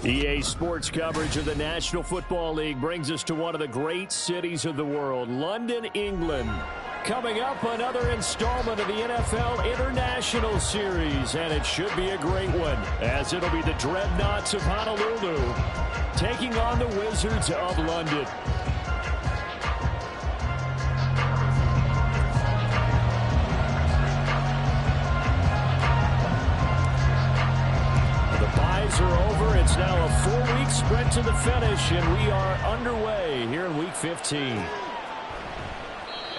EA Sports coverage of the National Football League brings us to one of the great cities of the world, London, England. Coming up, another installment of the NFL International Series, and it should be a great one, as it'll be the Dreadnoughts of Honolulu taking on the Wizards of London. Are over. It's now a 4-week sprint to the finish, and we are underway here in Week 15.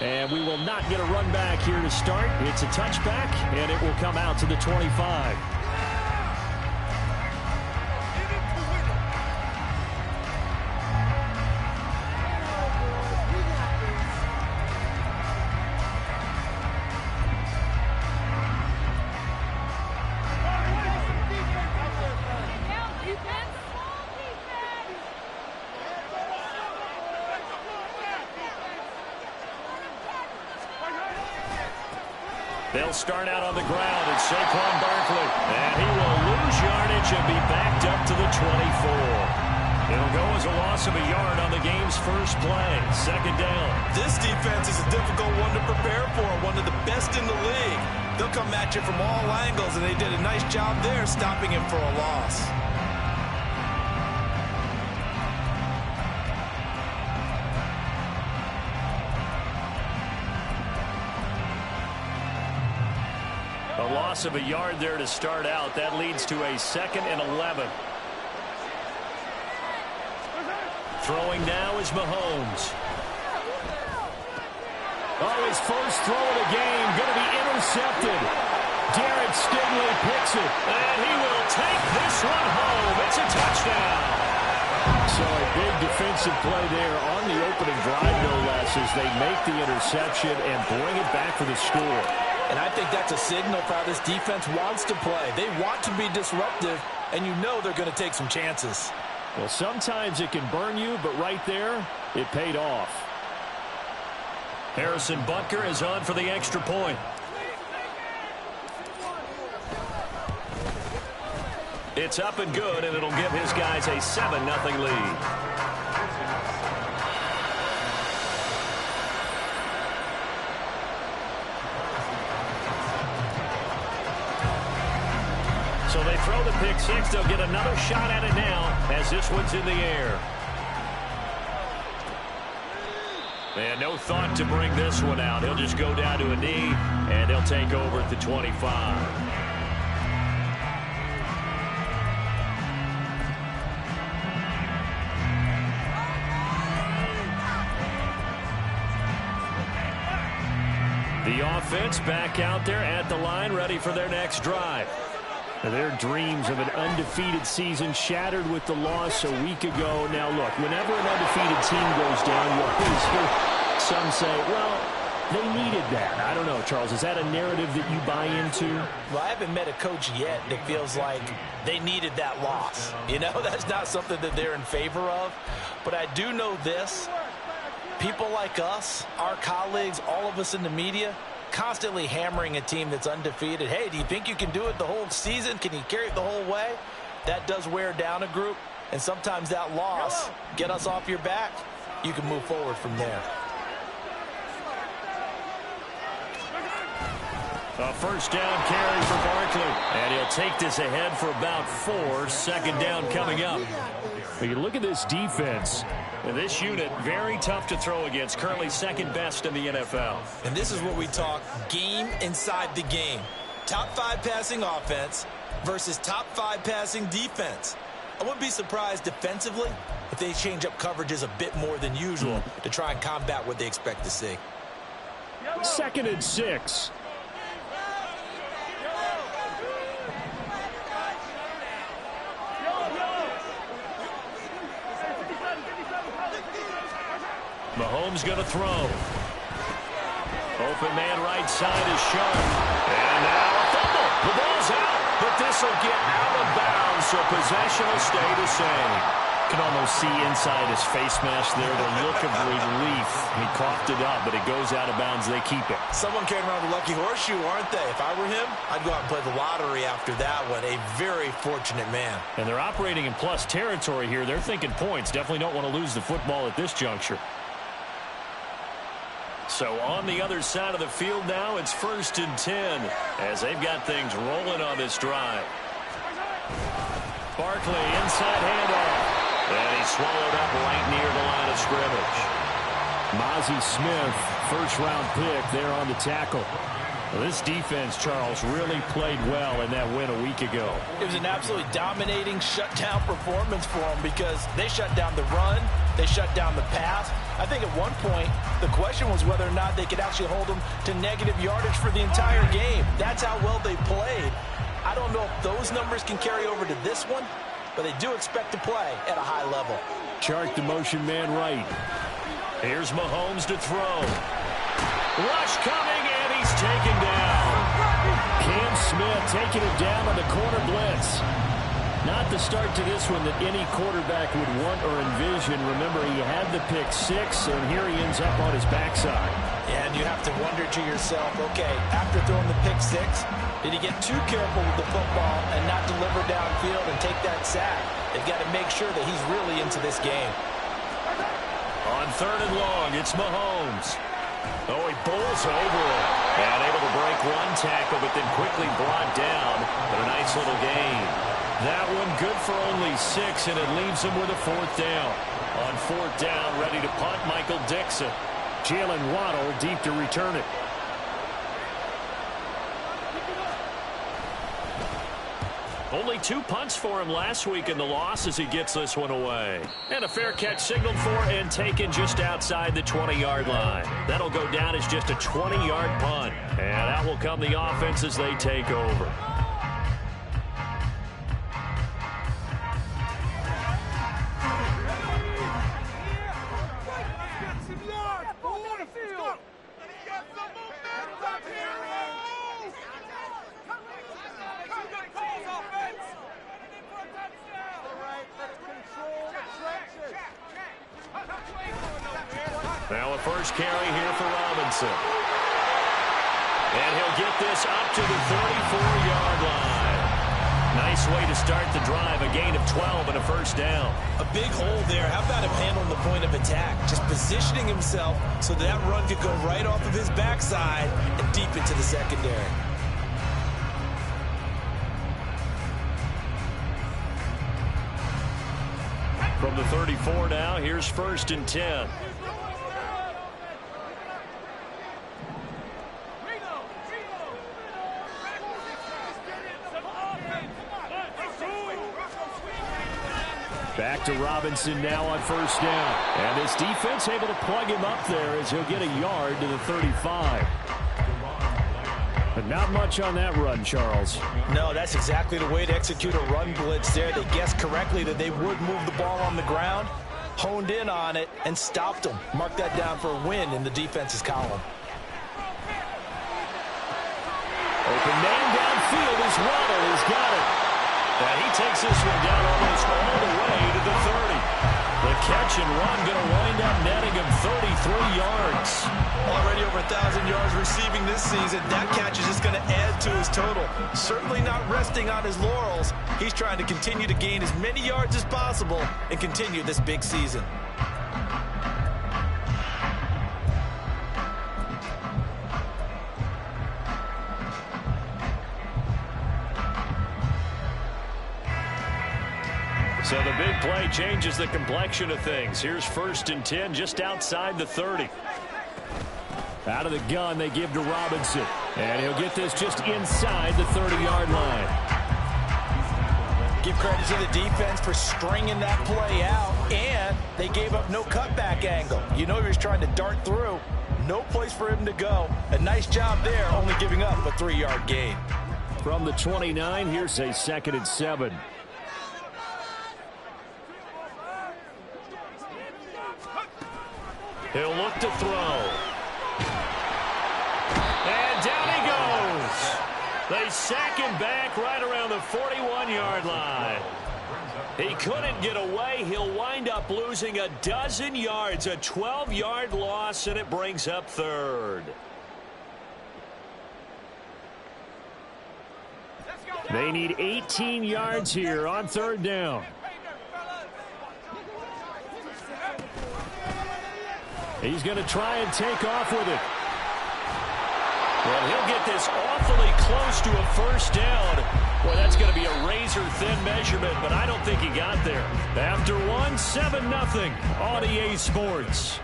And we will not get a run back here to start. It's a touchback, and it will come out to the 25. They'll start out on the ground. It's Saquon Barkley. And he will lose yardage and be backed up to the 24. It'll go as a loss of a yard on the game's first play. Second down. This defense is a difficult one to prepare for. One of the best in the league. They'll come at you from all angles, and they did a nice job there stopping him for a loss. A loss of a yard there to start out. That leads to a 2nd and 11. Throwing now is Mahomes. Oh, his first throw of the game going to be intercepted. Garrett Stingley picks it, and he will take this one home. It's a touchdown. So a big defensive play there on the opening drive, no less, as they make the interception and bring it back for the score. And I think that's a signal for how this defense wants to play. They want to be disruptive, and you know they're going to take some chances. Well, sometimes it can burn you, but right there, it paid off. Harrison Butker is on for the extra point. It's up and good, and it'll give his guys a 7-0 lead. So they throw the pick six. They'll get another shot at it now as this one's in the air. And no thought to bring this one out. He'll just go down to a knee, and he'll take over at the 25. The offense back out there at the line, ready for their next drive. Their dreams of an undefeated season shattered with the loss a week ago. Now, look, whenever an undefeated team goes down, you always hear some say, well, they needed that. I don't know, Charles. Is that a narrative that you buy into? Well, I haven't met a coach yet that feels like they needed that loss. You know, that's not something that they're in favor of. But I do know this. People like us, our colleagues, all of us in the media, constantly hammering a team that's undefeated. Hey, do you think you can do it the whole season? Can you carry it the whole way? That does wear down a group, and sometimes that loss, get us off your back, you can move forward from there. A first down carry for Barkley, and he'll take this ahead for about 4. Second down coming up. When you look at this defense, this unit, very tough to throw against, currently second best in the NFL. And this is what we talk game inside the game. Top 5 passing offense versus top 5 passing defense. I wouldn't be surprised defensively if they change up coverages a bit more than usual to try and combat what they expect to see. 2nd and 6. Mahomes going to throw. Open man right side is Sharp. And now a fumble. The ball's out, but this will get out of bounds, so possession will stay the same. You can almost see inside his face mask there the look of relief. He coughed it up, but it goes out of bounds. They keep it. Someone came around with a lucky horseshoe, aren't they? If I were him, I'd go out and play the lottery after that one. A very fortunate man. And they're operating in plus territory here. They're thinking points. Definitely don't want to lose the football at this juncture. So on the other side of the field now, it's 1st and 10 as they've got things rolling on this drive. Barkley inside handoff. And he's swallowed up right near the line of scrimmage. Mozzie Smith, first-round pick there on the tackle. Well, this defense, Charles, really played well in that win a week ago. It was an absolutely dominating shutdown performance for them because they shut down the run, they shut down the pass. I think at one point the question was whether or not they could actually hold them to negative yardage for the entire game. That's how well they played. I don't know if those numbers can carry over to this one, but they do expect to play at a high level. Chark the motion man right. Here's Mahomes to throw. Rush coming, and he's taken down. Cam Smith taking it down on the corner blitz. Not the start to this one that any quarterback would want or envision. Remember, he had the pick 6, and here he ends up on his backside. Yeah, and you have to wonder to yourself, okay, after throwing the pick 6, did he get too careful with the football and not deliver downfield and take that sack? They've got to make sure that he's really into this game. On 3rd and long, it's Mahomes. Oh, he bowls over it. And able to break one tackle, but then quickly brought down. But a nice little gain. That one good for only 6, and it leaves him with a 4th down. On 4th down, ready to punt, Michael Dixon. Jalen Waddle deep to return it. Only 2 punts for him last week in the loss as he gets this one away. And a fair catch signaled for and taken just outside the 20-yard line. That'll go down as just a 20-yard punt. And out will come the offense as they take over. Now a first carry here for Robinson. And he'll get this up to the 34-yard line. Nice way to start the drive, a gain of 12 and a first down. A big hole there. How about him handling the point of attack? Just positioning himself so that run could go right off of his backside and deep into the secondary. From the 34 now, here's 1st and 10. Back to Robinson now on 1st down. And this defense able to plug him up there as he'll get a yard to the 35. But not much on that run, Charles. No, that's exactly the way to execute a run blitz there. They guessed correctly that they would move the ball on the ground, honed in on it, and stopped them. Mark that down for a win in the defense's column. Open man downfield is Waddle. He's got it. And he takes this one down almost all the way to the 30. The catch and run going to wind up netting him 33 yards. Already over 1,000 yards receiving this season. That catch is just going to add to his total. Certainly not resting on his laurels. He's trying to continue to gain as many yards as possible and continue this big season. So the big play changes the complexion of things. Here's 1st and 10 just outside the 30. Out of the gun, they give to Robinson. And he'll get this just inside the 30-yard line. Give credit to the defense for stringing that play out. And they gave up no cutback angle. You know he was trying to dart through. No place for him to go. A nice job there, only giving up a 3-yard gain. From the 29, here's a 2nd and 7. He'll look to throw. And down he goes. They sack him back right around the 41-yard line. He couldn't get away. He'll wind up losing a dozen yards, a 12-yard loss, and it brings up third. They need 18 yards here on third down. He's going to try and take off with it. Well, he'll get this awfully close to a first down. Well, that's going to be a razor-thin measurement, but I don't think he got there. After one, 7-0 on EA Sports.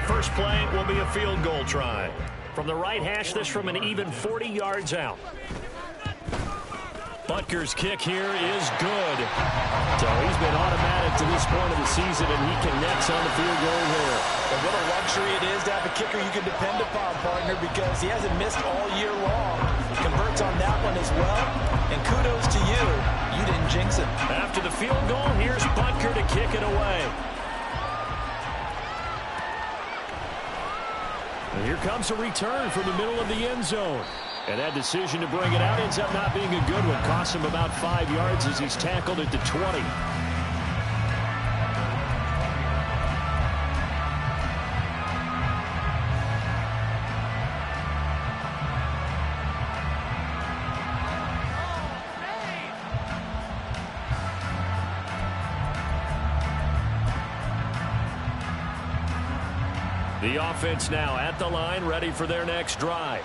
First play will be a field goal try. From the right hash, this from an even 40 yards out. Butker's kick here is good. So he's been automatic to this point of the season, and he connects on the field goal there. And what a luxury it is to have a kicker you can depend upon, partner, because he hasn't missed all year long. He converts on that one as well. And kudos to you. You didn't jinx it. After the field goal, here's Butker to kick it away. And here comes a return from the middle of the end zone. And that decision to bring it out ends up not being a good one. Costs him about 5 yards as he's tackled at the 20. The offense now at the line, ready for their next drive.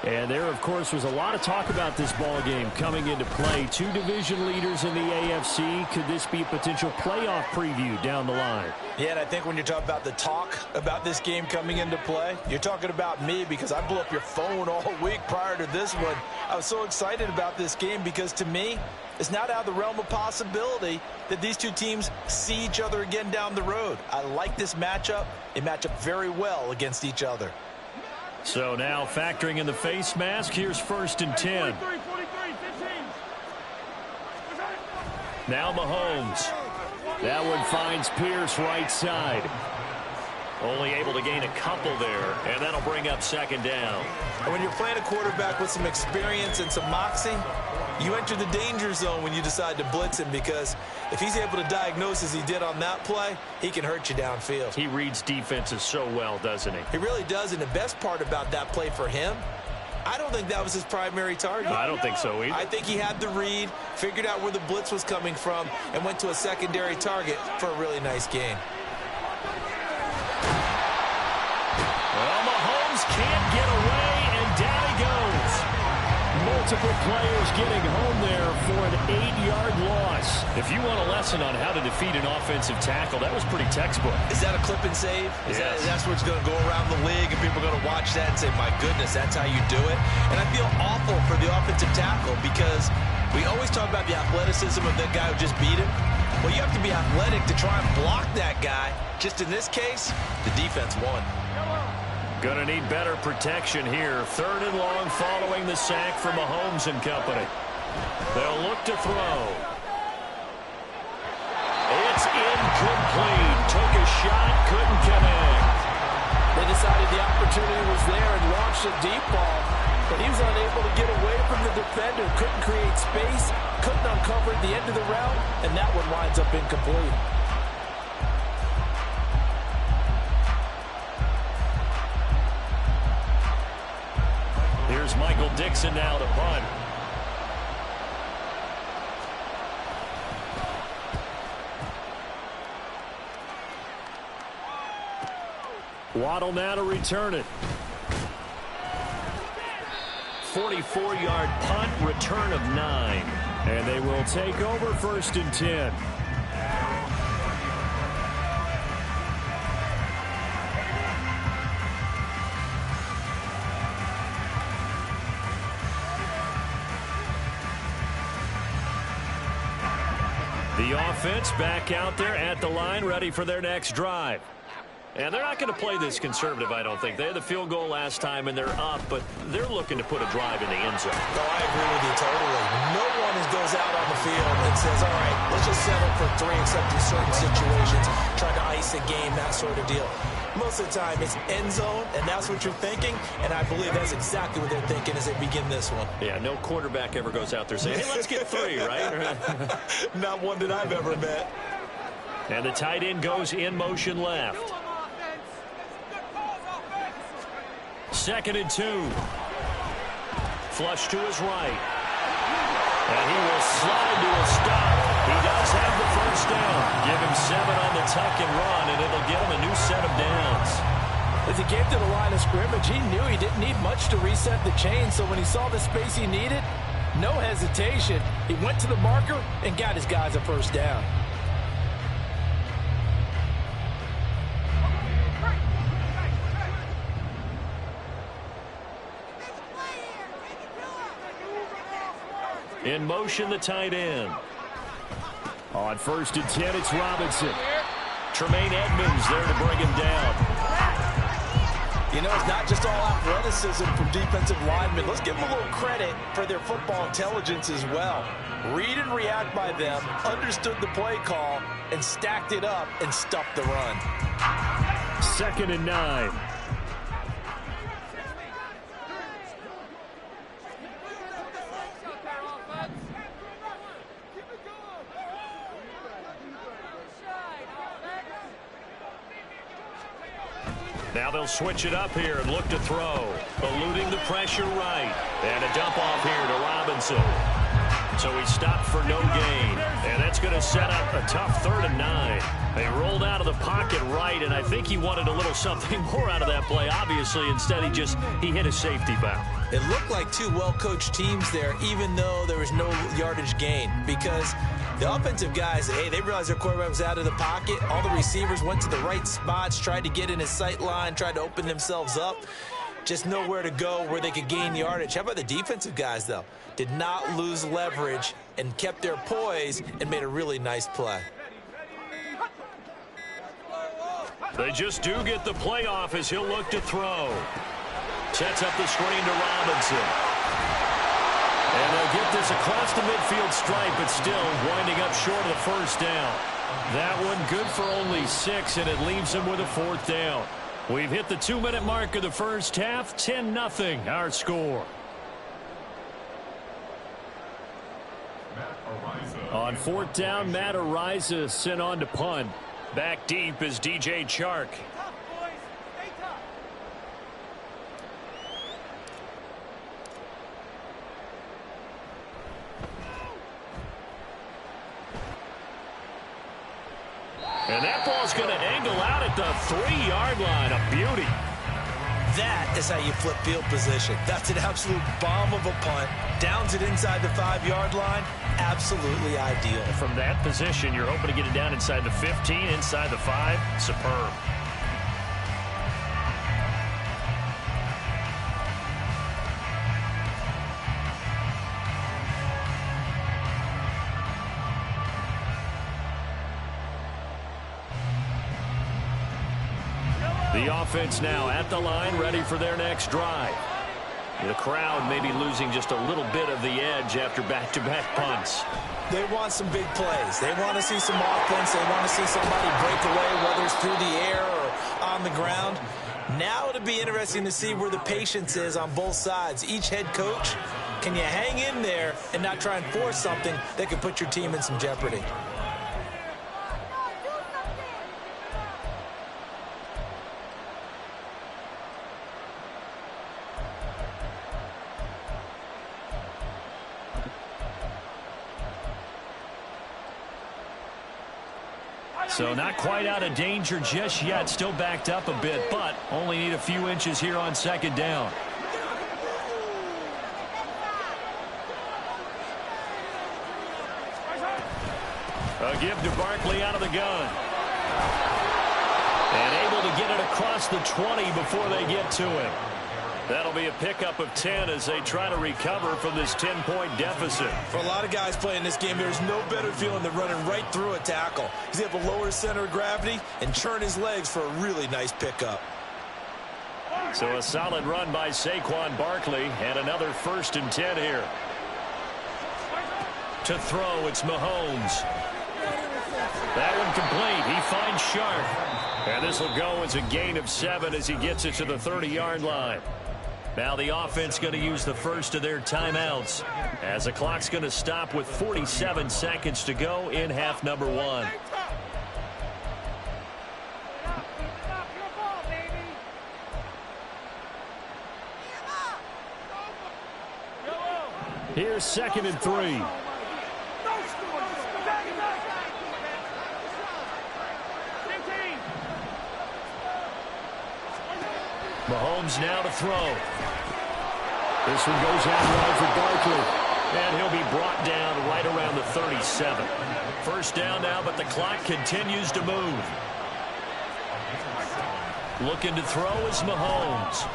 And there, of course, was a lot of talk about this ball game coming into play. Two division leaders in the AFC. Could this be a potential playoff preview down the line? Yeah, and I think when you're talking about the talk about this game coming into play, you're talking about me because I blew up your phone all week prior to this one. I was so excited about this game because, to me, it's not out of the realm of possibility that these two teams see each other again down the road. I like this matchup. They match up very well against each other. So now factoring in the face mask, here's 1st and 10. Now Mahomes. That one finds Pierce right side. Only able to gain a couple there, and that'll bring up 2nd down. And when you're playing a quarterback with some experience and some moxie, you enter the danger zone when you decide to blitz him, because if he's able to diagnose as he did on that play, he can hurt you downfield. He reads defenses so well, doesn't he? He really does, and the best part about that play for him, I don't think that was his primary target. I don't think so either. I think he had the read, figured out where the blitz was coming from, and went to a secondary target for a really nice gain. Well, Mahomes can't get away, and down he goes. Multiple players getting home there for an 8-yard loss. If you want a lesson on how to defeat an offensive tackle, that was pretty textbook. Is that a clip and save? Yes. That's what's going to go around the league, and people are going to watch that and say, my goodness, that's how you do it. And I feel awful for the offensive tackle because we always talk about the athleticism of the guy who just beat him. Well, you have to be athletic to try and block that guy. Just in this case, the defense won. Going to need better protection here. 3rd and long following the sack from Mahomes and company. They'll look to throw. It's incomplete. Took a shot, couldn't connect. They decided the opportunity was there and launched a deep ball, but he was unable to get away from the defender. Couldn't create space, couldn't uncover at the end of the route, and that one winds up incomplete. Here's Michael Dixon now to punt. Waddle now to return it. 44-yard punt, return of 9. And they will take over 1st and 10. The offense back out there at the line, ready for their next drive. And they're not going to play this conservative, I don't think. They had the field goal last time, and they're up, but they're looking to put a drive in the end zone. No, I agree with you totally. No one goes out on the field and says, all right, let's just settle for 3 except in certain situations, trying to ice a game, that sort of deal. Most of the time, it's end zone, and that's what you're thinking, and I believe that's exactly what they're thinking as they begin this one. Yeah, no quarterback ever goes out there saying, hey, let's get 3, right? Not one that I've ever met. And the tight end goes in motion left. 2nd and 2. Flush to his right. And he will slide to a stop. He does have the first down. Give him 7 on the tuck and run, and it'll get him a new set of downs. As he came to the line of scrimmage, he knew he didn't need much to reset the chain, so when he saw the space he needed, no hesitation. He went to the marker and got his guys a first down. In motion, the tight end. On 1st and 10, it's Robinson. Tremaine Edmonds there to bring him down. You know, it's not just all athleticism from defensive linemen. Let's give them a little credit for their football intelligence as well. Read and react by them, understood the play call, and stacked it up and stuffed the run. 2nd and 9. Now they'll switch it up here and look to throw. Eluding the pressure right. And a dump off here to Robinson. So he stopped for no gain. And that's going to set up a tough 3rd and 9. They rolled out of the pocket right, and I think he wanted a little something more out of that play, obviously. Instead, he hit a safety valve. It looked like 2 well-coached teams there, even though there was no yardage gain. Because the offensive guys, hey, they realized their quarterback was out of the pocket. All the receivers went to the right spots, tried to get in his sight line, tried to open themselves up. Just nowhere to go where they could gain yardage. How about the defensive guys, though? Did not lose leverage and kept their poise and made a really nice play. They just do get the play off as he'll look to throw. Sets up the screen to Robinson. And they'll get this across the midfield stripe, but still winding up short of the first down. That one good for only 6, and it leaves them with a 4th down. We've hit the 2-minute mark of the first half. 10-0 our score. On 4th down, Matt Araiza sent on to punt. Back deep is DJ Chark. And that ball's going to angle out at the 3-yard line. A beauty. That is how you flip field position. That's an absolute bomb of a punt. Downs it inside the 5-yard line. Absolutely ideal. From that position, you're hoping to get it down inside the 15, inside the 5. Superb. The offense now at the line, ready for their next drive. The crowd may be losing just a little bit of the edge after back-to-back punts. They want some big plays. They want to see some offense. They want to see somebody break away, whether it's through the air or on the ground. Now it'll be interesting to see where the patience is on both sides. Each head coach, can you hang in there and not try and force something that could put your team in some jeopardy? So not quite out of danger just yet. Still backed up a bit, but only need a few inches here on 2nd down. A give to Barkley out of the gun. And able to get it across the 20 before they get to him. That'll be a pickup of 10 as they try to recover from this 10-point deficit. For a lot of guys playing this game, there's no better feeling than running right through a tackle. He's able to lower his center of gravity and churn his legs for a really nice pickup. So a solid run by Saquon Barkley, and another 1st and 10 here. To throw, it's Mahomes. That one complete. He finds Sharp. And this will go as a gain of 7 as he gets it to the 30-yard line. Now the offense going to use the first of their timeouts as the clock's going to stop with 47 seconds to go in half number 1. Here's 2nd and 3. Mahomes now to throw. This one goes out wide for Barkley. And he'll be brought down right around the 37. 1st down now, but the clock continues to move. Looking to throw is Mahomes.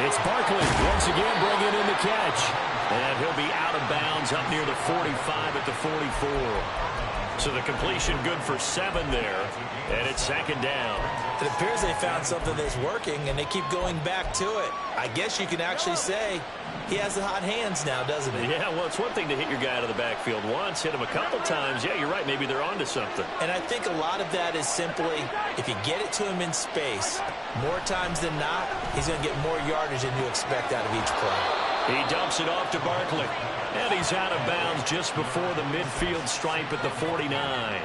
It's Barkley once again bringing in the catch. And he'll be out of bounds up near the 45 at the 44. So the completion good for 7 there. And it's 2nd down. It appears they found something that's working, and they keep going back to it. I guess you can actually say he has the hot hands now, doesn't he? Yeah, well, it's one thing to hit your guy out of the backfield once, hit him a couple times. Yeah, you're right. Maybe they're onto something. And I think a lot of that is simply if you get it to him in space, more times than not, he's going to get more yardage than you expect out of each play. He dumps it off to Barkley. And he's out of bounds just before the midfield stripe at the 49.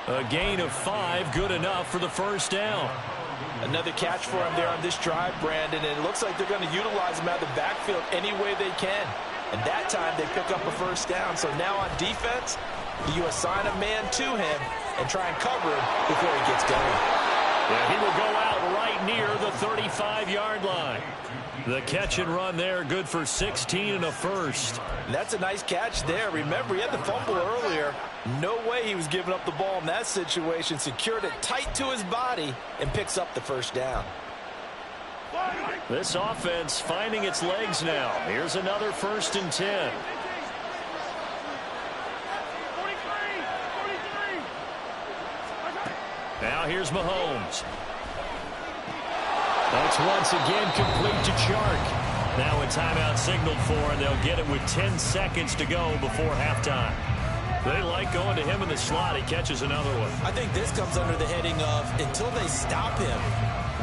A gain of 5, good enough for the 1st down. Another catch for him there on this drive, Brandon, and it looks like they're going to utilize him out of the backfield any way they can. And that time they pick up a 1st down. So now on defense, you assign a man to him and try and cover him before he gets going. Yeah, he will go out right near the 35-yard line. The catch and run there, good for 16 and a 1st. And that's a nice catch there. Remember, he had the fumble earlier. No way he was giving up the ball in that situation. Secured it tight to his body and picks up the 1st down. This offense finding its legs now. Here's another 1st and 10. Now here's Mahomes. That's once again complete to Chark. Now a timeout signaled for, and they'll get it with 10 seconds to go before halftime. They like going to him in the slot. He catches another one. I think this comes under the heading of until they stop him,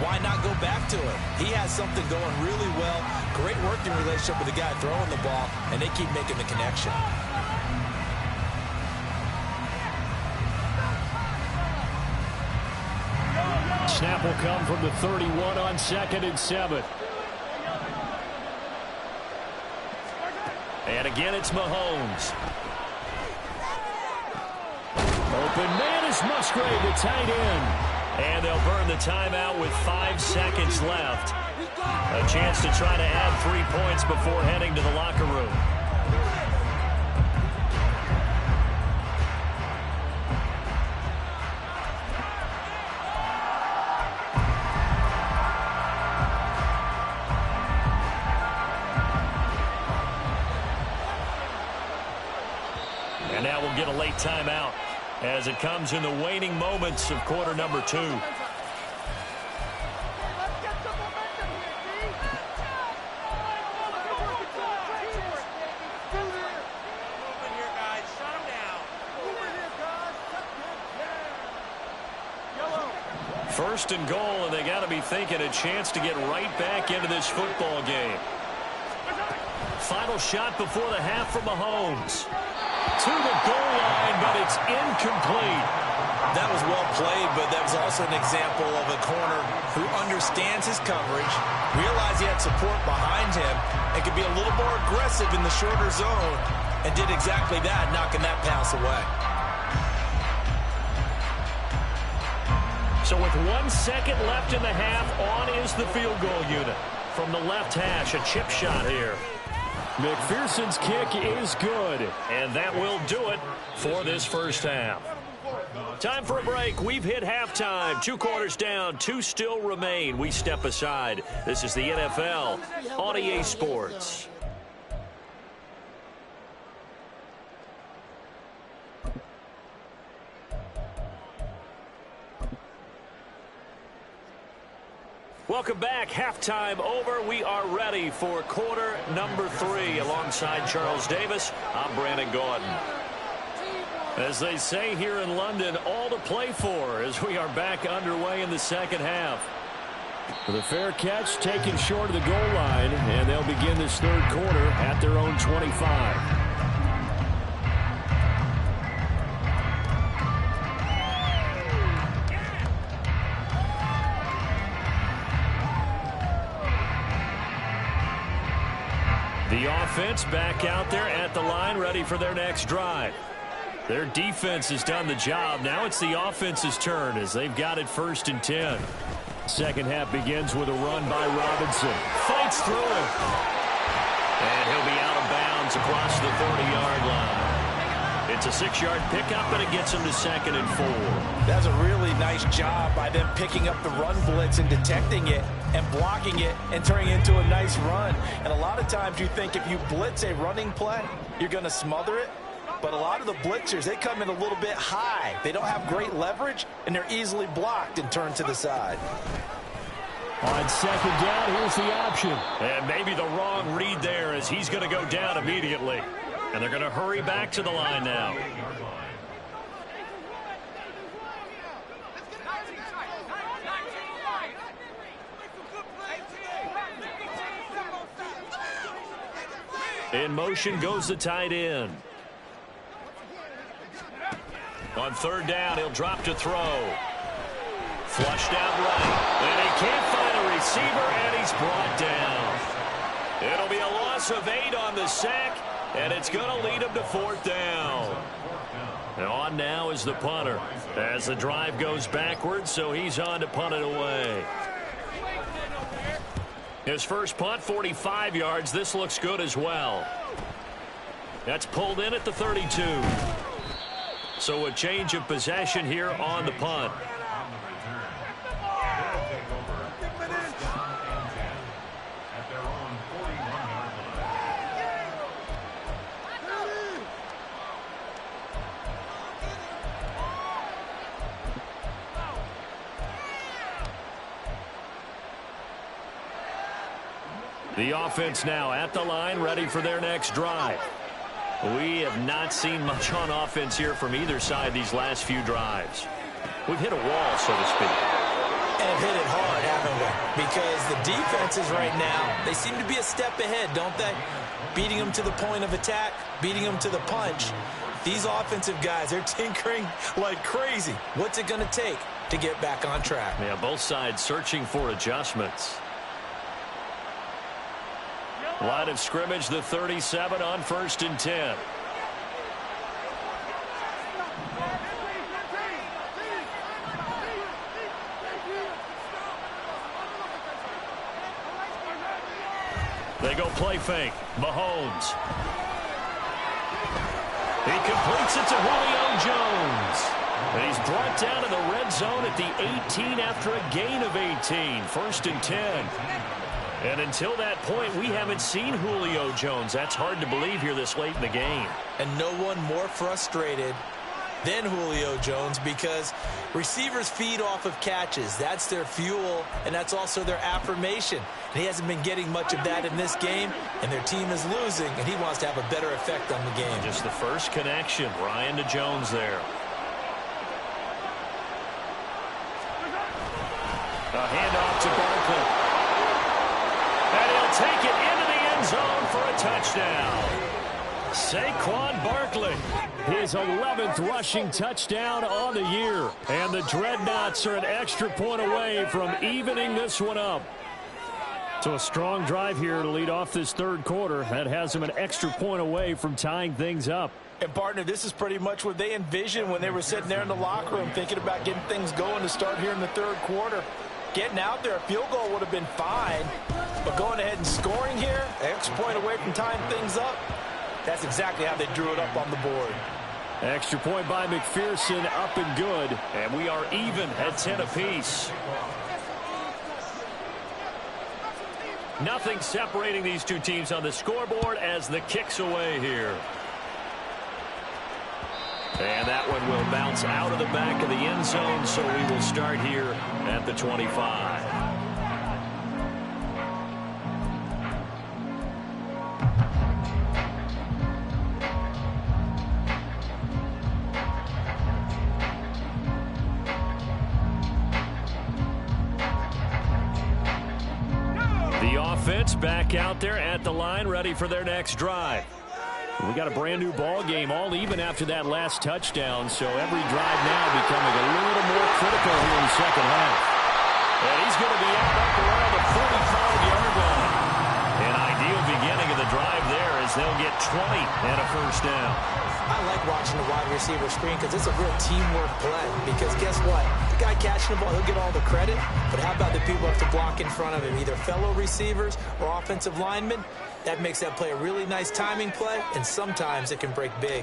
why not go back to it? He has something going really well. Great working relationship with the guy throwing the ball, and they keep making the connection. Snap will come from the 31 on 2nd and 7. And again, it's Mahomes. Open man is Musgrave, the tight end. And they'll burn the timeout with 5 seconds left. A chance to try to add 3 points before heading to the locker room. And now we'll get a late timeout as it comes in the waning moments of quarter number 2. First and goal, and they got to be thinking a chance to get right back into this football game. Final shot before the half from Mahomes. To the goal line, but it's incomplete. That was well played, but that was also an example of a corner who understands his coverage, realized he had support behind him, and could be a little more aggressive in the shorter zone, and did exactly that, knocking that pass away. So with 1 second left in the half, on is the field goal unit. From the left hash, a chip shot here. McPherson's kick is good, and that will do it for this first half. Time for a break. We've hit halftime. 2 quarters down. 2 still remain. We step aside. This is the NFL on EA Sports. Welcome back. Halftime over. We are ready for quarter number 3. Alongside Charles Davis, I'm Brandon Gaudin. As they say here in London, all to play for as we are back underway in the second half. With a fair catch taken short of the goal line, and they'll begin this third quarter at their own 25. The offense back out there at the line, ready for their next drive. Their defense has done the job. Now it's the offense's turn as they've got it 1st and 10. Second half begins with a run by Robinson. Fights through him. And he'll be out of bounds across the 30-yard line. It's a 6-yard pickup, and it gets him to 2nd and 4. That's a really nice job by them picking up the run blitz and detecting it and blocking it and turning it into a nice run. And a lot of times you think if you blitz a running play, you're going to smother it. But a lot of the blitzers, they come in a little bit high. They don't have great leverage, and they're easily blocked and turned to the side. On 2nd down, here's the option. And maybe the wrong read there as he's going to go down immediately. And they're going to hurry back to the line now. In motion goes the tight end. On 3rd down, he'll drop to throw. Flushed out right. And he can't find a receiver, and he's brought down. It'll be a loss of 8 on the sack, and it's going to lead him to 4th down. And on now is the punter as the drive goes backwards, so he's on to punt it away. His first punt, 45 yards. This looks good as well. That's pulled in at the 32. So a change of possession here on the punt. The offense now at the line, ready for their next drive. We have not seen much on offense here from either side these last few drives. We've hit a wall, so to speak. And have hit it hard, haven't we? Because the defenses right now, they seem to be a step ahead, don't they? Beating them to the point of attack, beating them to the punch. These offensive guys, they're tinkering like crazy. What's it going to take to get back on track? Yeah, both sides searching for adjustments. Line of scrimmage, the 37 on 1st and 10. They go play fake. Mahomes. He completes it to Julio Jones. And he's brought down to the red zone at the 18 after a gain of 18. 1st and 10. And until that point, we haven't seen Julio Jones. That's hard to believe here this late in the game. And no one more frustrated than Julio Jones because receivers feed off of catches. That's their fuel, and that's also their affirmation. And he hasn't been getting much of that in this game, and their team is losing, and he wants to have a better effect on the game. Just the first connection, Ryan to Jones there. A handoff to Barkley. And he'll take it into the end zone for a touchdown. Saquon Barkley, his 11th rushing touchdown on the year. And the Dreadnoughts are an extra point away from evening this one up. So a strong drive here to lead off this third quarter. That has them an extra point away from tying things up. And, partner, this is pretty much what they envisioned when they were sitting there in the locker room thinking about getting things going to start here in the third quarter. Getting out there, a field goal would have been fine. But going ahead and scoring here, extra point away from tying things up, that's exactly how they drew it up on the board. Extra point by McPherson, up and good. And we are even at 10 apiece. Nothing separating these two teams on the scoreboard as the kick's away here. And that one will bounce out of the back of the end zone, so we will start here at the 25. The offense back out there at the line, ready for their next drive. We got a brand new ball game, all even after that last touchdown, so every drive now becoming a little more critical here in the second half. And he's going to be out up around the 45-yard line. An ideal beginning of the drive there as they'll get 20 and a first down. I like watching the wide receiver screen because it's a real teamwork play. Because guess what? The guy catching the ball, he'll get all the credit. But how about the people who have to block in front of him, either fellow receivers or offensive linemen? That makes that play a really nice timing play, and sometimes it can break big.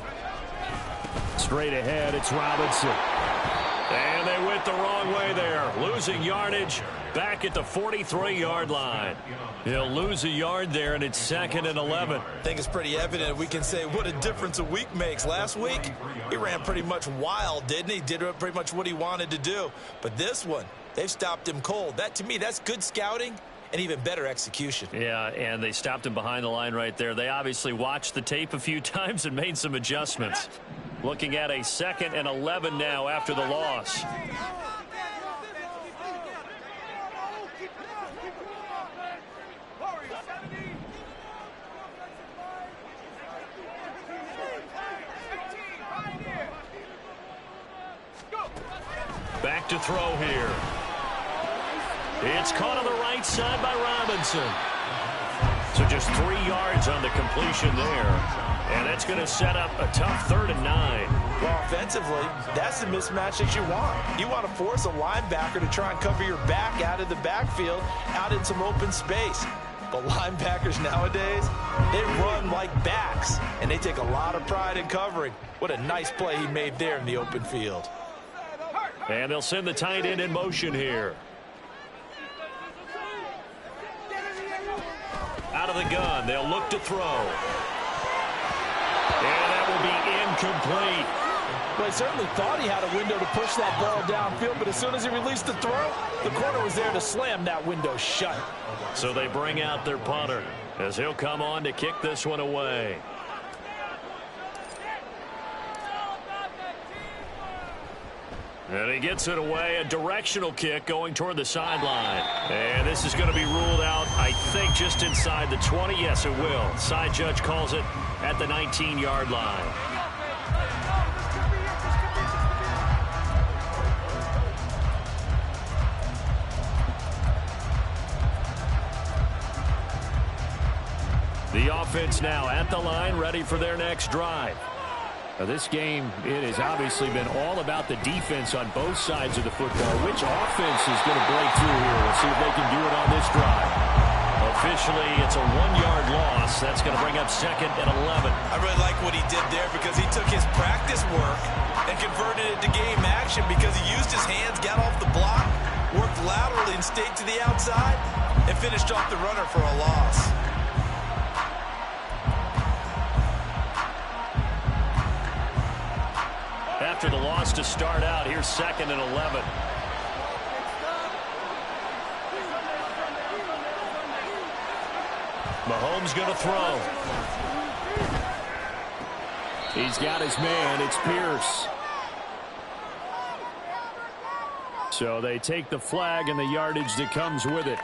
Straight ahead, it's Robinson. And they went the wrong way there. Losing yardage back at the 43-yard line. He'll lose a yard there, and it's 2nd and 11. I think it's pretty evident. We can say what a difference a week makes. Last week, he ran pretty much wild, didn't he? Did pretty much what he wanted to do. But this one, they've stopped him cold. That, to me, that's good scouting and even better execution. Yeah, and they stopped him behind the line right there. They obviously watched the tape a few times and made some adjustments. Looking at a 2nd and 11 now after the loss. Back to throw here. It's caught on the right side by Robinson. So just 3 yards on the completion there. And that's going to set up a tough 3rd and 9. Well, offensively, that's the mismatch that you want. You want to force a linebacker to try and cover your back out of the backfield, out in some open space. But linebackers nowadays, they run like backs, and they take a lot of pride in covering. What a nice play he made there in the open field. And they'll send the tight end in motion here. Out of the gun, they'll look to throw. And that will be incomplete. Well, he certainly thought he had a window to push that ball downfield, but as soon as he released the throw, the corner was there to slam that window shut. So they bring out their punter as he'll come on to kick this one away. And he gets it away, a directional kick going toward the sideline. And this is going to be ruled out, I think, just inside the 20. Yes, it will. Side judge calls it at the 19-yard line. The offense now at the line, ready for their next drive. Now this game, it has obviously been all about the defense on both sides of the football. Which offense is going to break through here? We'll see if they can do it on this drive. Officially, it's a 1-yard loss. That's going to bring up 2nd and 11. I really like what he did there because he took his practice work and converted it to game action because he used his hands, got off the block, worked laterally and stayed to the outside, and finished off the runner for a loss. After the loss to start out, here's 2nd and 11. Mahomes going to throw. He's got his man. It's Pierce. So they take the flag and the yardage that comes with it.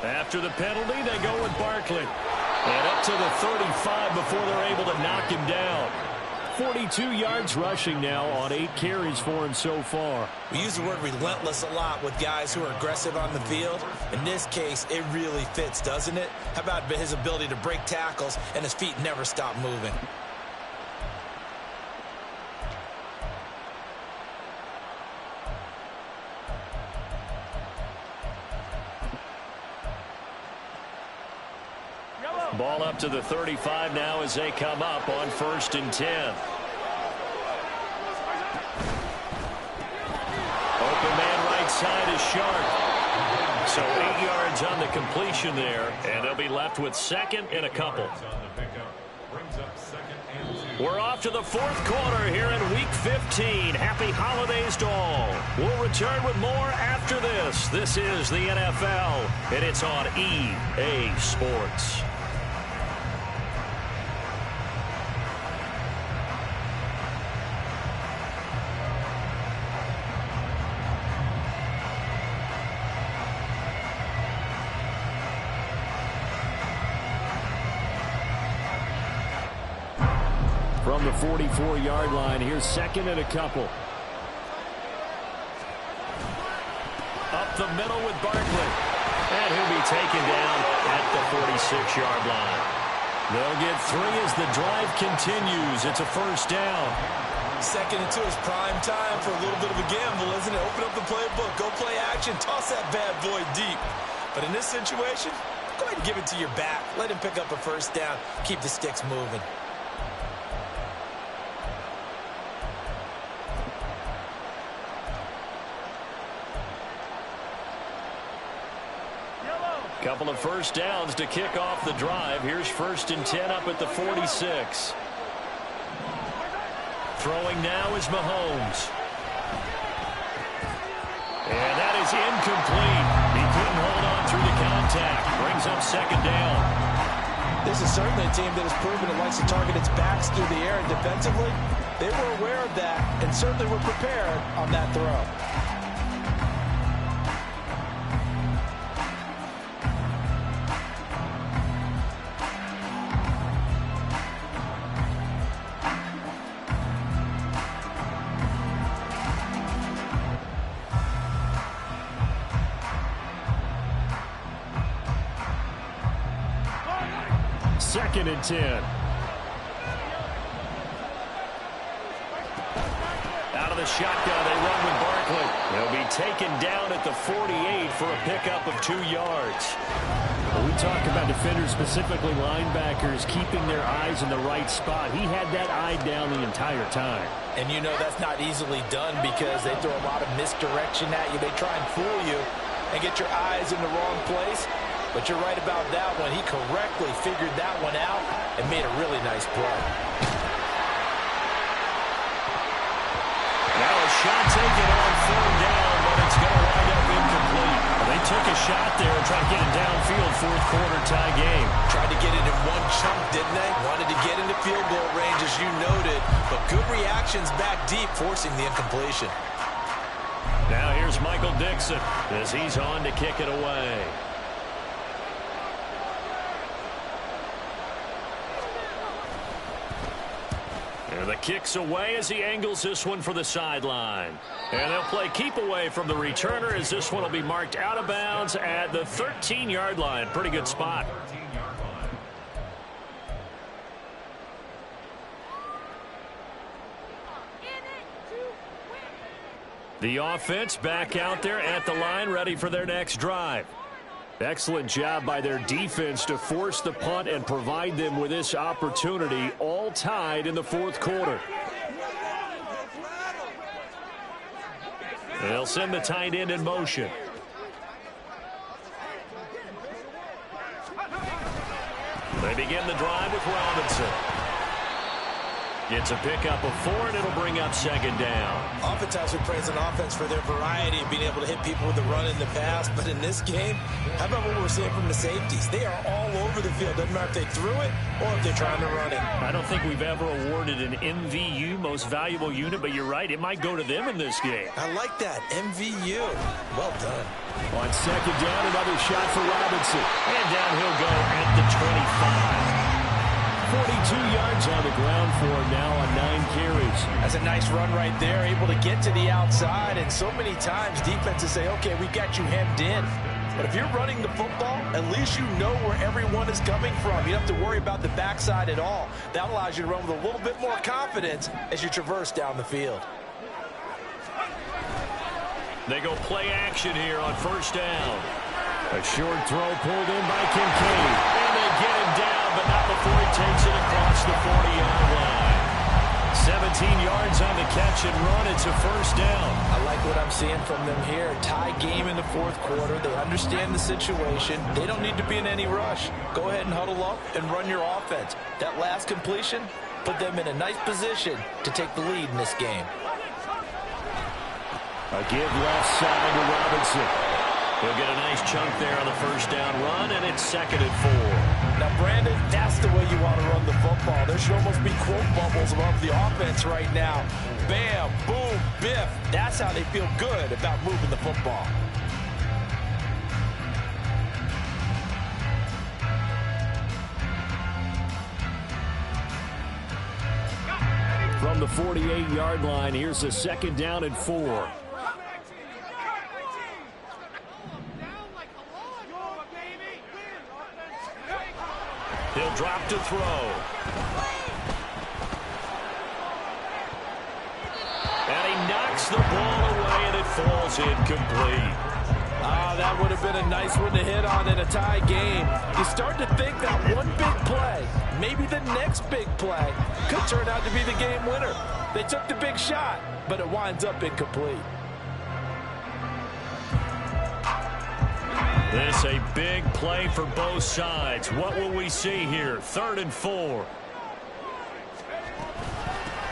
After the penalty, they go with Barkley. And up to the 35 before they're able to knock him down. 42 yards rushing now on 8 carries for him so far. We use the word relentless a lot with guys who are aggressive on the field. In this case, it really fits, doesn't it? How about his ability to break tackles and his feet never stop moving? Ball up to the 35 now as they come up on 1st and 10. Open man right side is Sharp. So 8 yards on the completion there, and they'll be left with 2nd and a couple. We're off to the 4th quarter here in Week 15. Happy holidays to all. We'll return with more after this. This is the NFL, and it's on EA Sports. From the 44-yard line, here's 2nd and a couple. Up the middle with Barkley. And he'll be taken down at the 46-yard line. They'll get 3 as the drive continues. It's a 1st down. 2nd and 2 is prime time for a little bit of a gamble, isn't it? Open up the playbook, go play action, toss that bad boy deep. But in this situation, go ahead and give it to your back. Let him pick up a 1st down. Keep the sticks moving. Couple of 1st downs to kick off the drive. Here's 1st and 10 up at the 46. Throwing now is Mahomes. And that is incomplete. He couldn't hold on through the contact. Brings up 2nd down. This is certainly a team that has proven it likes to target its backs through the air, and defensively, they were aware of that and certainly were prepared on that throw. Second and 10. Out of the shotgun, they run with Barkley. They'll be taken down at the 48 for a pickup of 2 yards. Well, we talk about defenders, specifically linebackers, keeping their eyes in the right spot. He had that eye down the entire time. And you know that's not easily done because they throw a lot of misdirection at you. They try and fool you and get your eyes in the wrong place. But you're right about that one. He correctly figured that one out and made a really nice play. Now a shot taken on 4th down, but it's going to wind up incomplete. They took a shot there and tried to get it downfield. 4th quarter tie game. Tried to get it in one chunk, didn't they? Wanted to get into field goal range, as you noted. But good reactions back deep, forcing the incompletion. Now here's Michael Dixon as he's on to kick it away. And the kick's away as he angles this one for the sideline. And they'll play keep away from the returner as this one will be marked out of bounds at the 13-yard line. Pretty good spot. The offense back out there at the line, ready for their next drive. Excellent job by their defense to force the punt and provide them with this opportunity, all tied in the 4th quarter. They'll send the tight end in motion. They begin the drive with Robinson. Gets a pickup of 4, and it'll bring up 2nd down. Oftentimes we praise an offense for their variety of being able to hit people with the run in the pass. But in this game, how about what we're seeing from the safeties? They are all over the field. Doesn't matter if they threw it or if they're trying to run it. I don't think we've ever awarded an MVU, most valuable unit, but you're right. It might go to them in this game. I like that. MVU. Well done. On 2nd down, another shot for Robinson. And down he'll go at the 25. 42 yards on the ground for him now on 9 carries. That's a nice run right there, able to get to the outside. And so many times defenses say, okay, we got you hemmed in. But if you're running the football, at least you know where everyone is coming from. You don't have to worry about the backside at all. That allows you to run with a little bit more confidence as you traverse down the field. They go play action here on first down. A short throw pulled in by Kincaid. And they get him down, but not before he takes it across the 40-yard line. 17 yards on the catch and run. It's a first down. I like what I'm seeing from them here. Tie game in the fourth quarter. They understand the situation. They don't need to be in any rush. Go ahead and huddle up and run your offense. That last completion put them in a nice position to take the lead in this game. A give left side to Robinson. He'll get a nice chunk there on the first down run, and it's 2nd and 4. Now, Brandon, that's the way you want to run the football. There should almost be quote bubbles above the offense right now. Bam, boom, biff. That's how they feel good about moving the football. From the 48-yard line, here's a 2nd down and 4. He'll drop to throw. And he knocks the ball away, and it falls incomplete. That would have been a nice one to hit on in a tie game. You start to think that one big play, maybe the next big play, could turn out to be the game winner. They took the big shot, but it winds up incomplete. This a big play for both sides. What will we see here? 3rd and 4.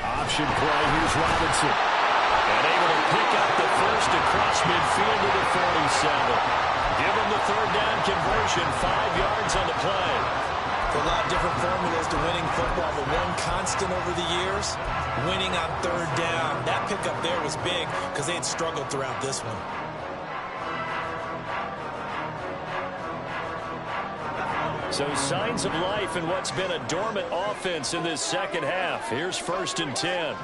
Option play. Here's Robinson. And able to pick up the first across midfield to the 47. Give him the 3rd down conversion. 5 yards on the play. A lot of different formulas to winning football, but one constant over the years, winning on 3rd down. That pickup there was big because they had struggled throughout this one. So signs of life in what's been a dormant offense in this second half. Here's 1st and 10.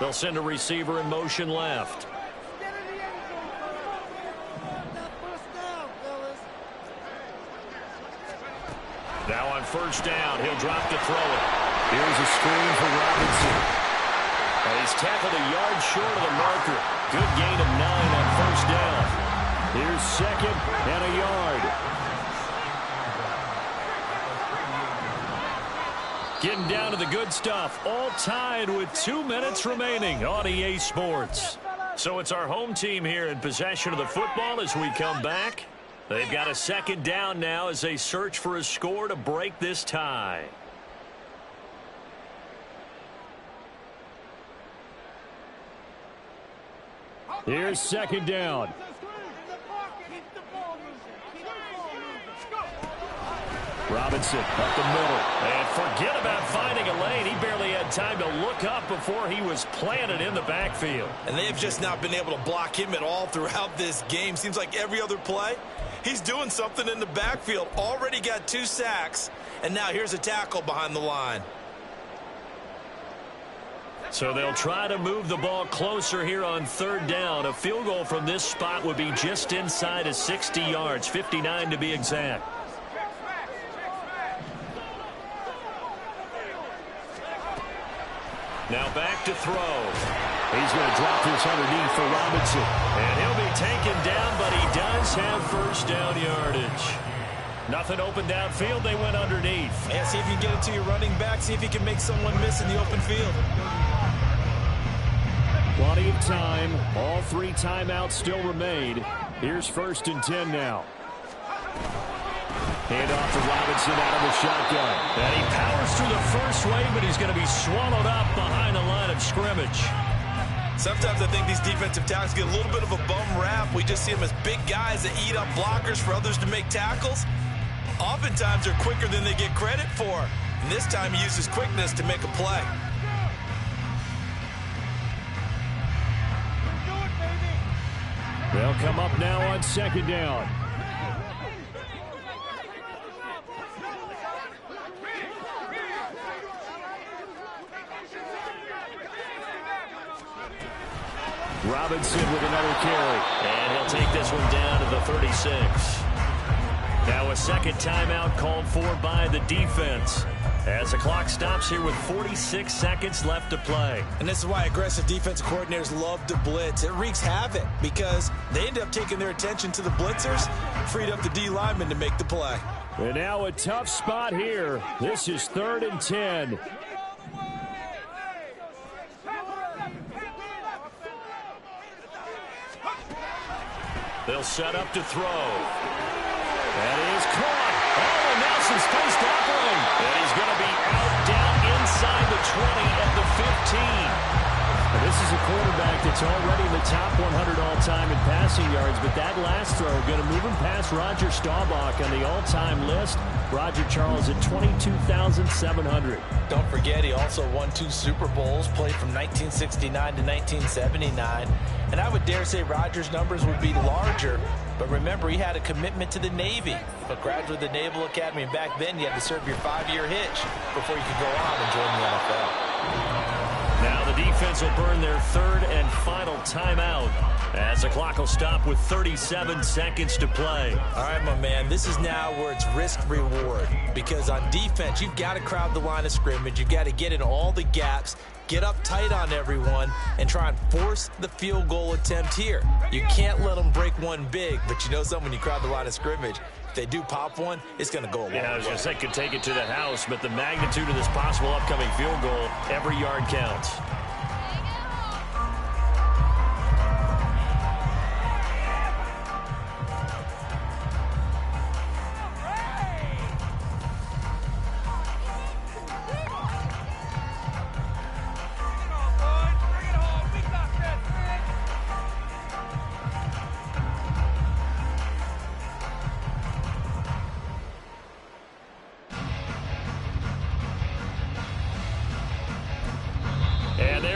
They'll send a receiver in motion left. Now on 1st down, he'll drop to throw it. Here's a screen for Robinson. And he's tackled a yard short of the marker. Good gain of 9 on 1st down. Here's 2nd and a yard. Getting down to the good stuff. All tied with 2 minutes remaining on EA Sports. So it's our home team here in possession of the football as we come back. They've got a 2nd down now as they search for a score to break this tie. Here's 2nd down. Robinson up the middle. And forget about finding a lane. He barely had time to look up before he was planted in the backfield. And they've just not been able to block him at all throughout this game. Seems like every other play, he's doing something in the backfield. Already got 2 sacks. And now here's a tackle behind the line. So they'll try to move the ball closer here on 3rd down. A field goal from this spot would be just inside of 60 yards, 59 to be exact. Now back to throw. He's going to drop this underneath for Robinson. And he'll be taken down, but he does have 1st down yardage. Nothing open downfield. They went underneath. Yeah, see if you can get it to your running back. See if you can make someone miss in the open field. Plenty of time. All 3 timeouts still remain. Here's 1st and 10 now. Hand off to Robinson out of the shotgun. And he powers through the first wave, but he's going to be swallowed up behind the line of scrimmage. Sometimes I think these defensive tackles get a little bit of a bum rap. We just see them as big guys that eat up blockers for others to make tackles. Oftentimes they're quicker than they get credit for. And this time he uses quickness to make a play. They'll come up now on 2nd down. Robinson with another carry. And he'll take this one down to the 36. Now a second timeout called for by the defense, as the clock stops here with 46 seconds left to play. And this is why aggressive defensive coordinators love to blitz. It wreaks havoc because they end up taking their attention to the blitzers, freed up the D lineman to make the play. And now a tough spot here. This is 3rd and 10. They'll set up to throw. That is caught. Oh, Nelson's face tackling. And he's going to be out down inside the 20 at the 15. And this is a quarterback that's already in the top 100 all-time in passing yards, but that last throw going to move him past Roger Staubach on the all-time list. Roger Charles at 22,700. Don't forget, he also won 2 Super Bowls, played from 1969 to 1979. And I would dare say Roger's numbers would be larger. But remember, he had a commitment to the Navy, a graduate of the Naval Academy. And back then, you had to serve your 5-year hitch before you could go on and join the NFL. Now the defense will burn their 3rd and final timeout, as the clock will stop with 37 seconds to play. All right, my man, this is now where it's risk-reward. Because on defense, you've got to crowd the line of scrimmage. You've got to get in all the gaps, get up tight on everyone, and try and force the field goal attempt here. You can't let them break one big, but you know something, when you crowd the line of scrimmage, if they do pop one, it's going to go a long way. Yeah, I was going to say could take it to the house, but the magnitude of this possible upcoming field goal, every yard counts.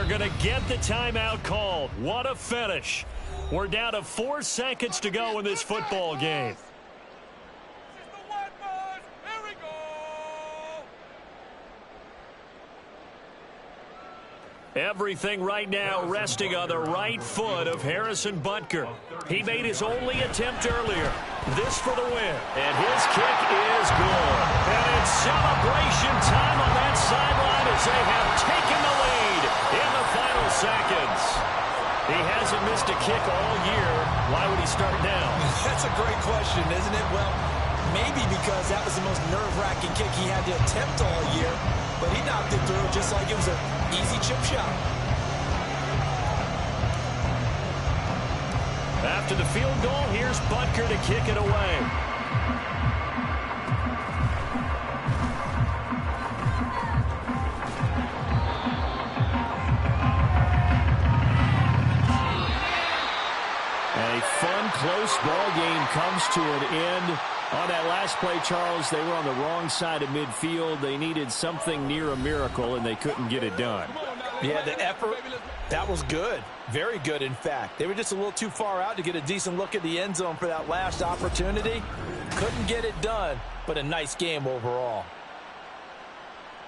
Going to get the timeout called. What a finish. We're down to 4 seconds to go in this football game. Everything right now resting on the right foot of Harrison Butker. He made his only attempt earlier. This for the win. And his kick is good. And it's celebration time on that sideline as they have taken the lead in the final seconds. He hasn't missed a kick all year. Why would he start now? That's a great question, isn't it? Well, maybe because that was the most nerve-wracking kick he had to attempt all year. But he knocked it through just like it was an easy chip shot. After the field goal, here's Butker to kick it away. A fun, close ball game comes to an end. On that last play, Charles, they were on the wrong side of midfield. They needed something near a miracle, and they couldn't get it done. Yeah, the effort, that was good. Very good, in fact. They were just a little too far out to get a decent look at the end zone for that last opportunity. Couldn't get it done, but a nice game overall.